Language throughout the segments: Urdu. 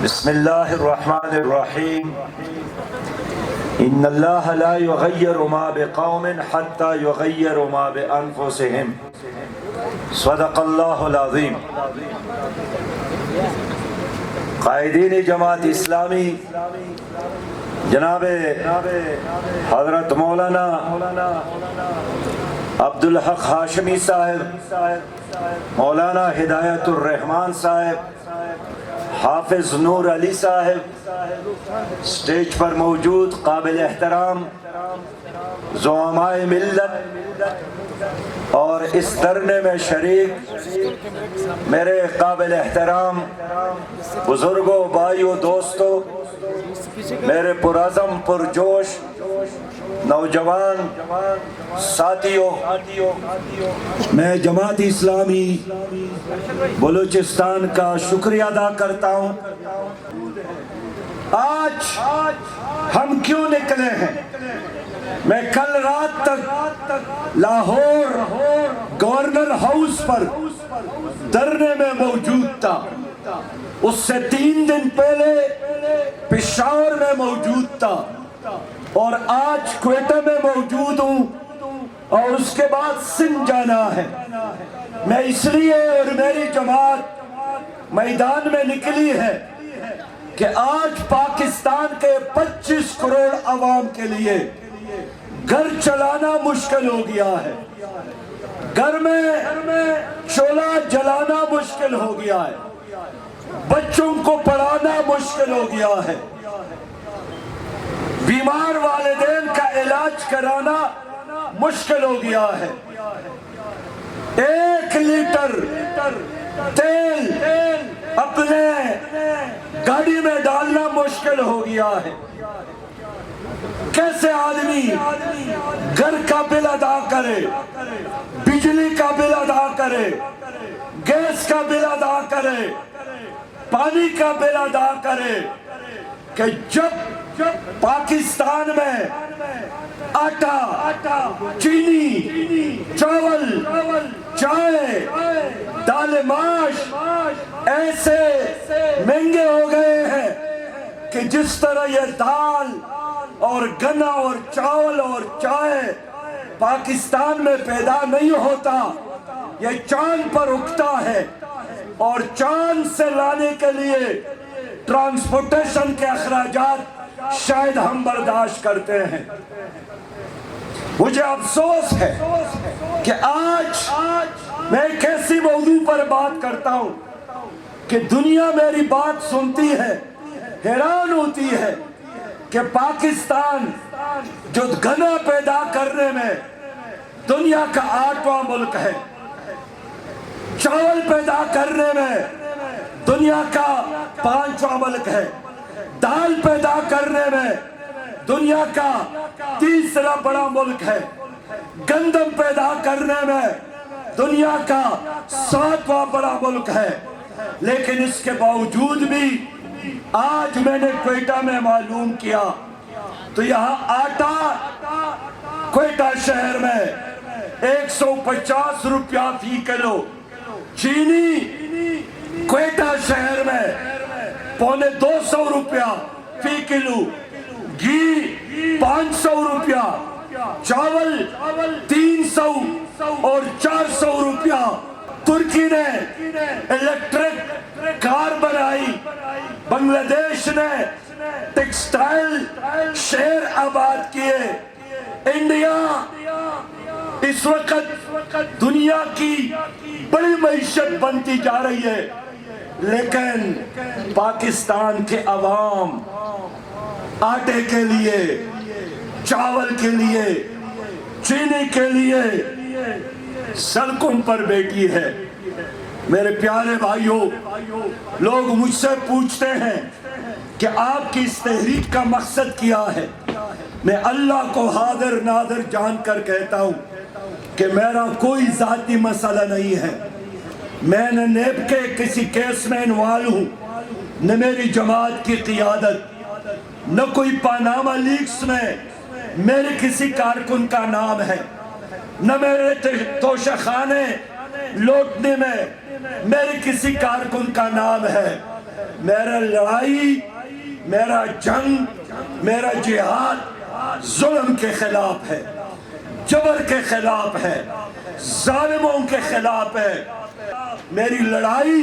بسم اللہ الرحمن الرحیم ان اللہ لا یغیر ما بقوم حتی یغیر ما بانفسهم صدق اللہ العظیم۔ قائدین جماعت اسلامی جناب حضرت مولانا عبدالحق ہاشمی صاحب، مولانا ہدایت الرحمان صاحب، حافظ نور علی صاحب، سٹیج پر موجود قابل احترام زعمائے ملت اور اس دھرنے میں شریک میرے قابل احترام بزرگوں، بھائیوں، دوستوں، میرے پرعزم پرجوش نوجوان ساتھیوں، میں جماعت اسلامی بلوچستان کا شکریہ ادا کرتا ہوں۔ آج ہم کیوں نکلے ہیں؟ میں کل رات تک لاہور گورنر ہاؤس پر دھرنے میں موجود تھا، اس سے 3 دن پہلے پشاور میں موجود تھا اور آج کوئٹہ میں موجود ہوں اور اس کے بعد سندھ جانا ہے۔ میں اس لیے اور میری جماعت میدان میں نکلی ہے کہ آج پاکستان کے 25 کروڑ عوام کے لیے گھر چلانا مشکل ہو گیا ہے، گھر میں چولہا جلانا مشکل ہو گیا ہے، بچوں کو پڑھانا مشکل ہو گیا ہے، بیمار والدین کا علاج کرانا مشکل ہو گیا ہے، 1 لیٹر تیل اپنے گاڑی میں ڈالنا مشکل ہو گیا ہے۔ کیسے آدمی گھر کا بل ادا کرے، بجلی کا بل ادا کرے، گیس کا بل ادا کرے، پانی کا بل ادا کرے، کہ جب پاکستان میں آٹا، چینی، چاول، چائے، دال ماش ایسے مہنگے ہو گئے ہیں کہ جس طرح یہ دال اور گنا اور چاول اور چائے پاکستان میں پیدا نہیں ہوتا، یہ چاند پر اگتا ہے اور چاند سے لانے کے لیے ٹرانسپورٹیشن کے اخراجات شاید ہم برداشت کرتے ہیں۔ مجھے افسوس ہے کہ آج میں ایک ایسی موضوع پر بات کرتا ہوں کہ دنیا میری بات سنتی ہے، حیران ہوتی ہے کہ پاکستان جو گنا پیدا کرنے میں دنیا کا 8واں ملک ہے، چاول پیدا کرنے میں دنیا کا 5واں ملک ہے، دال پیدا کرنے میں دنیا کا 3را بڑا ملک ہے، گندم پیدا کرنے میں دنیا کا 7واں بڑا ملک ہے، لیکن اس کے باوجود بھی آج میں نے کوئٹہ میں معلوم کیا تو یہاں آٹا کوئٹہ شہر میں 150 روپیہ فی کلو، چینی کوئٹہ شہر میں 250 روپیہ فی کلو، گھی 500 روپیہ، چاول 300 اور 400 روپیہ۔ ترکی نے الیکٹرک کار بنائی، بنگلہ دیش نے ٹیکسٹائل شہر آباد کیے، انڈیا اس وقت دنیا کی بڑی معیشت بنتی جا رہی ہے، لیکن پاکستان کے عوام آٹے کے لیے، چاول کے لیے، چینی کے لیے سڑکوں پر بیٹھی ہے۔ میرے پیارے بھائیوں، لوگ مجھ سے پوچھتے ہیں کہ آپ کی اس تحریک کا مقصد کیا ہے؟ میں اللہ کو حاضر ناظر جان کر کہتا ہوں کہ میرا کوئی ذاتی مسئلہ نہیں ہے، میں نہ نیب کے کسی کیس میں انوالو ہوں، نہ میری جماعت کی قیادت، نہ کوئی پاناما لیکس میں میرے کسی کارکن کا نام ہے، نہ میرے توشہ خانے لوٹنے میں میرے کسی کارکن کا نام ہے، میرا لڑائی، میرا جنگ، میرا جہاد ظلم کے خلاف ہے، جبر کے خلاف ہے، ظالموں کے خلاف ہے۔ میری لڑائی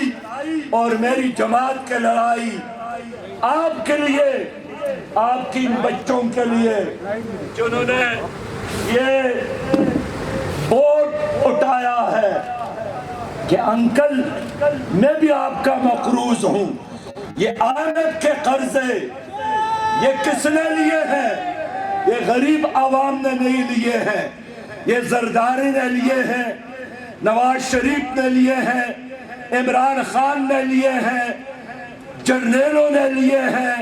اور میری جماعت کے لڑائی آپ کے لیے، آپ کی بچوں کے لیے جنہوں نے یہ بوٹ اٹھایا ہے کہ انکل میں بھی آپ کا مقروض ہوں۔ یہ آمد کے قرضے یہ کس نے لیے ہیں؟ یہ غریب عوام نے نہیں لیے ہیں، یہ زرداری نے لیے ہیں، نواز شریف نے لیے ہیں، عمران خان نے لیے ہیں، جرنیلوں نے لیے ہیں،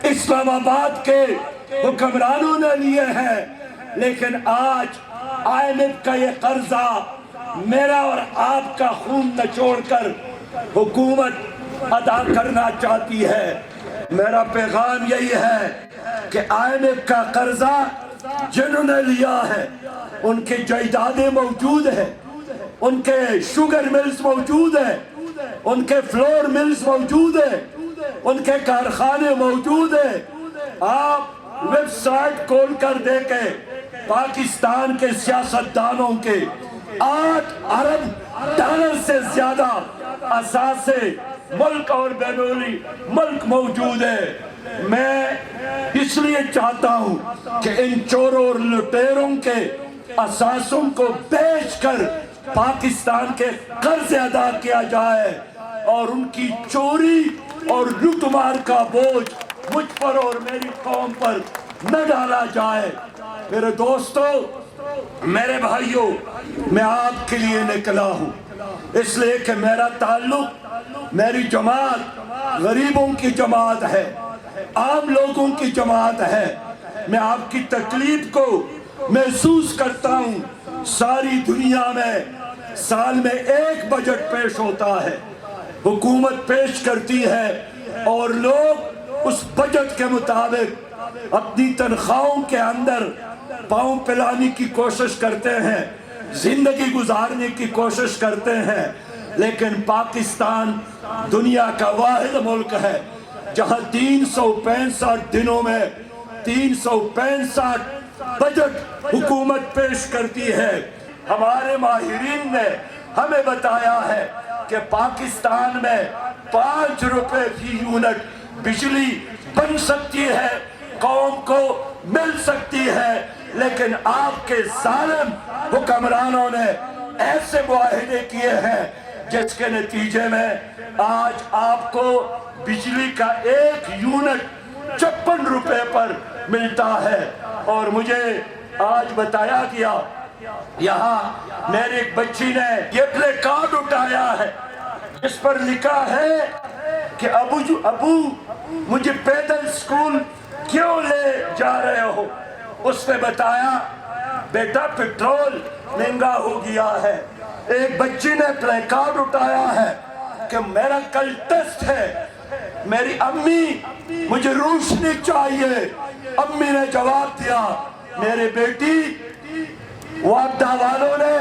اسلام آباد کے حکمرانوں نے لیے ہیں۔ لیکن آج IMF کا یہ قرضہ میرا اور آپ کا خون نچوڑ کر حکومت ادا کرنا چاہتی ہے۔ میرا پیغام یہی ہے کہ IMF کا قرضہ جنہوں نے لیا ہے ان کے جائیدادیں موجود ہیں، ان کے شوگر ملز موجود ہیں، ان کے فلور ملز موجود ہیں، ان کے کارخانے موجود ہیں۔ آپ ویب سائٹ کھول کر دیکھیں، پاکستان کے سیاستدانوں کے 8 ارب ڈالر سے زیادہ اثاثے ملک اور بیرونی ملک موجود ہے۔ میں اس لیے چاہتا ہوں کہ ان چوروں اور لٹیروں کے اثاثوں کو بیچ کر پاکستان کے قرض ادا کیا جائے اور ان کی چوری اور لوٹ مار کا بوجھ مجھ پر اور میری قوم پر نہ ڈالا جائے۔ میرے دوستو، میرے بھائیوں، میں آپ کے لیے نکلا ہوں اس لیے کہ میرا تعلق، میری جماعت غریبوں کی جماعت ہے، عام لوگوں کی جماعت ہے۔ میں آپ کی تکلیف کو محسوس کرتا ہوں۔ ساری دنیا میں سال میں ایک بجٹ پیش ہوتا ہے، حکومت پیش کرتی ہے اور لوگ اس بجٹ کے مطابق اپنی تنخواہوں کے اندر پاؤں پلانے کی کوشش کرتے ہیں، زندگی گزارنے کی کوشش کرتے ہیں۔ لیکن پاکستان دنیا کا واحد ملک ہے جہاں 365 دنوں میں 365 بجٹ حکومت پیش کرتی ہے۔ ہمارے ماہرین نے ہمیں بتایا ہے کہ پاکستان میں 5 روپے فی یونٹ بجلی بن سکتی ہے، قوم کو مل سکتی ہے، لیکن آپ کے ظالم حکمرانوں نے ایسے معاہدے کیے ہیں جس کے نتیجے میں آج آپ کو بجلی کا 1 یونٹ 56 روپے پر ملتا ہے۔ اور مجھے آج بتایا گیا، یہاں میری ایک بچی نے یہ پلے کارڈ اٹھایا ہے اس پر لکھا ہے کہ ابو مجھے پیدل سکول کیوں لے جا رہے ہو؟ اس نے بتایا بیٹا پیٹرول مہنگا ہو گیا ہے۔ ایک بچی نے پلے کارڈ اٹھایا ہے کہ میرا کل ٹیسٹ ہے، میری امی مجھے روشنی چاہیے۔ امی نے جواب دیا میرے بیٹی وعدہ والوں نے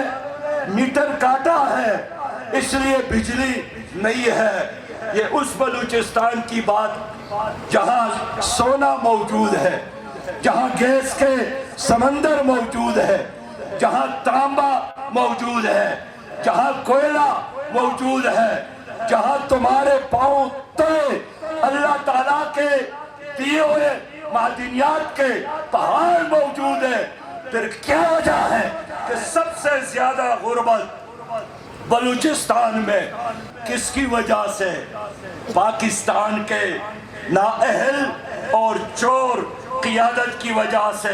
میٹر کاٹا ہے اس لیے بجلی نہیں ہے۔ یہ اس بلوچستان کی بات جہاں سونا موجود ہے، جہاں گیس کے سمندر موجود ہے، جہاں تانبا موجود ہے، جہاں کوئلہ موجود ہے، جہاں تمہارے پاؤں تلے اللہ تعالیٰ کے دیے ہوئے معدنیات کے پہاڑ موجود ہے، پھر کیا وجہ ہے کہ سب سے زیادہ غربت بلوچستان میں کس کی وجہ سے؟ پاکستان کے نااہل اور چور قیادت کی وجہ سے۔